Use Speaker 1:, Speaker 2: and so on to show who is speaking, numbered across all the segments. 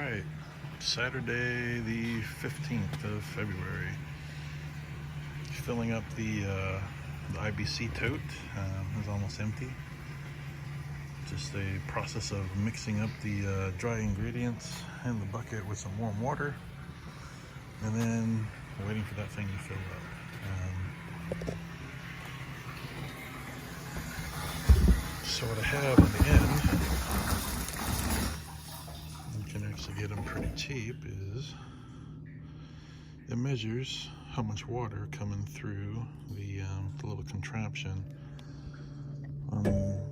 Speaker 1: Alright, Saturday the 15th of February. Filling up the IBC tote. It's almost empty. Just a process of mixing up the dry ingredients in the bucket with some warm water, and then waiting for that thing to fill up. So what I have in the end, you can actually get them pretty cheap, is it measures how much water coming through the little contraption.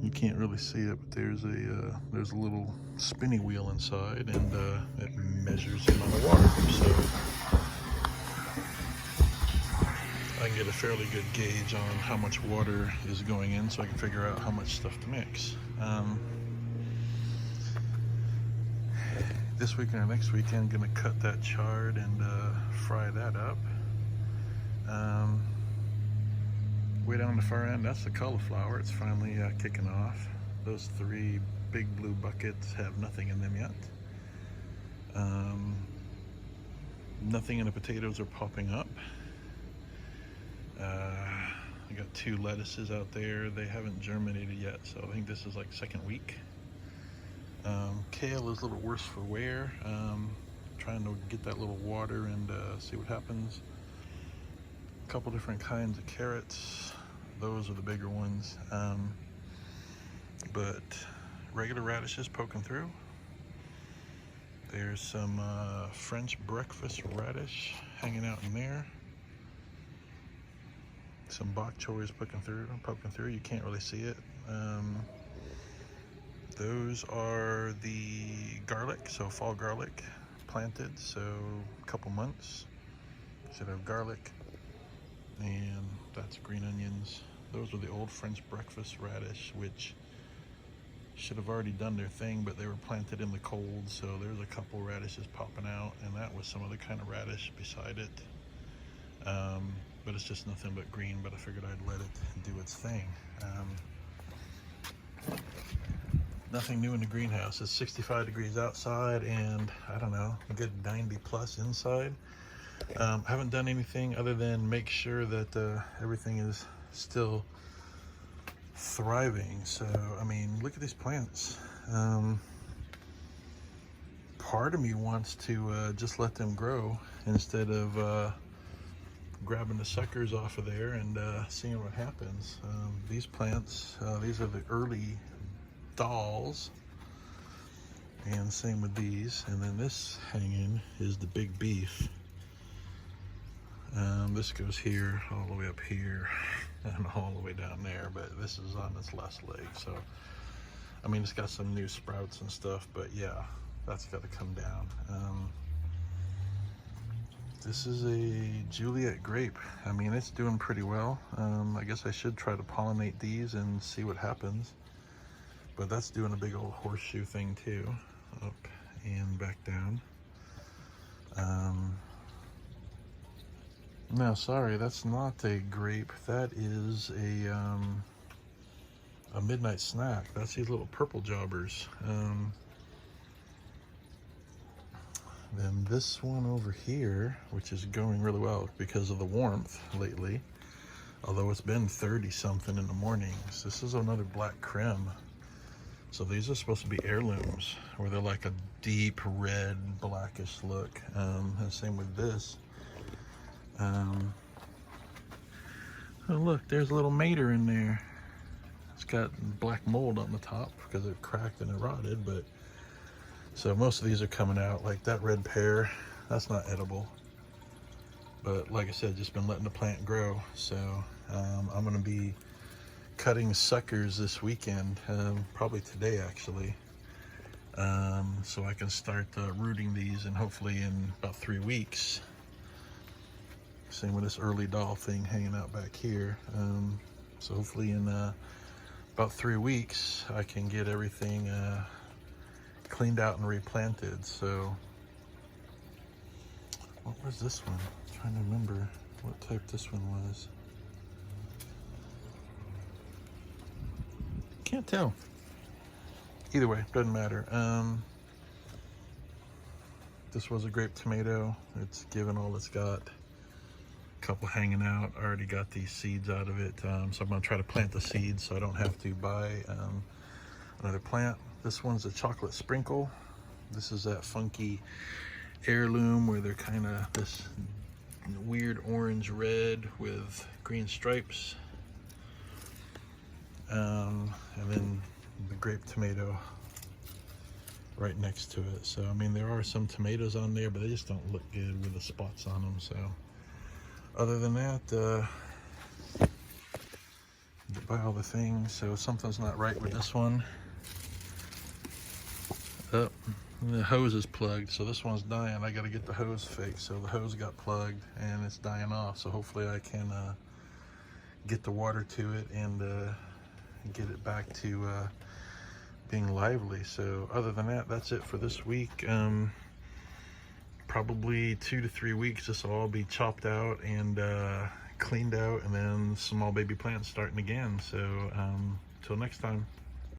Speaker 1: You can't really see it, but there's a little spinny wheel inside, and it measures the amount of water. So I can get a fairly good gauge on how much water is going in, so I can figure out how much stuff to mix. This weekend or next weekend, gonna cut that chard and fry that up. Way down the far end, that's the cauliflower. It's finally kicking off. Those three big blue buckets have nothing in them yet. Nothing in the potatoes are popping up. I got two lettuces out there. They haven't germinated yet, so I think this is like second week. Kale is a little worse for wear. Trying to get that little water and see what happens. A couple different kinds of carrots. Those are the bigger ones. But regular radishes poking through. There's some French breakfast radish hanging out in there. Some bok choy is poking through. You can't really see it. Those are the garlic, so fall garlic, planted, so a couple months. Should have garlic, and that's green onions. Those are the old French breakfast radish, which should have already done their thing, but they were planted in the cold, so there's a couple radishes popping out, and that was some other kind of radish beside it. But it's just nothing but green, but I figured I'd let it do its thing. Nothing new in the greenhouse. It's 65 degrees outside, and I don't know, a good 90 plus inside. Haven't done anything other than make sure that everything is still thriving. So, I mean, look at these plants. Part of me wants to just let them grow instead of grabbing the suckers off of there and seeing what happens. These plants, these are the early dolls, and same with these. And then this hanging is the big beef. This goes here, all the way up here, and all the way down there, but this is on its last leg. So, I mean, it's got some new sprouts and stuff, but yeah, that's got to come down. This is a Juliet grape. I mean, it's doing pretty well. I guess I should try to pollinate these and see what happens. But that's doing a big old horseshoe thing too. Up and back down. No, sorry, that's not a grape. That is a midnight snack. That's these little purple jobbers. Then this one over here, which is going really well because of the warmth lately, although it's been 30 something in the mornings. This is another black creme. So these are supposed to be heirlooms, where they're like a deep red blackish look. And same with this. Oh look, there's a little mater in there. It's got black mold on the top because it cracked and it rotted, but so most of these are coming out. Like that red pear, that's not edible. But like I said, just been letting the plant grow. So I'm gonna be cutting suckers this weekend, probably today actually. So I can start rooting these, and hopefully in about 3 weeks. Same with this early doll thing hanging out back here. So hopefully in about 3 weeks, I can get everything cleaned out and replanted. So, what was this one? I'm trying to remember what type this one was. Can't tell. Either way, doesn't matter. this was a grape tomato. It's given all it's got. A couple hanging out. I already got these seeds out of it, so I'm going to try to plant the seeds so I don't have to buy another plant. This one's a chocolate sprinkle. This is that funky heirloom where they're kind of this weird orange red with green stripes. And then the grape tomato right next to it. So I mean, there are some tomatoes on there, but they just don't look good with the spots on them. So other than that, buy all the things. So something's not right with this one. Oh, the hose is plugged, so this one's dying. I got to get the hose fixed. So the hose got plugged and it's dying off. So hopefully I can get the water to it and get it back to being lively. So other than that, that's it for this week. Probably 2 to 3 weeks this will all be chopped out and cleaned out, and then small baby plants starting again. So till next time.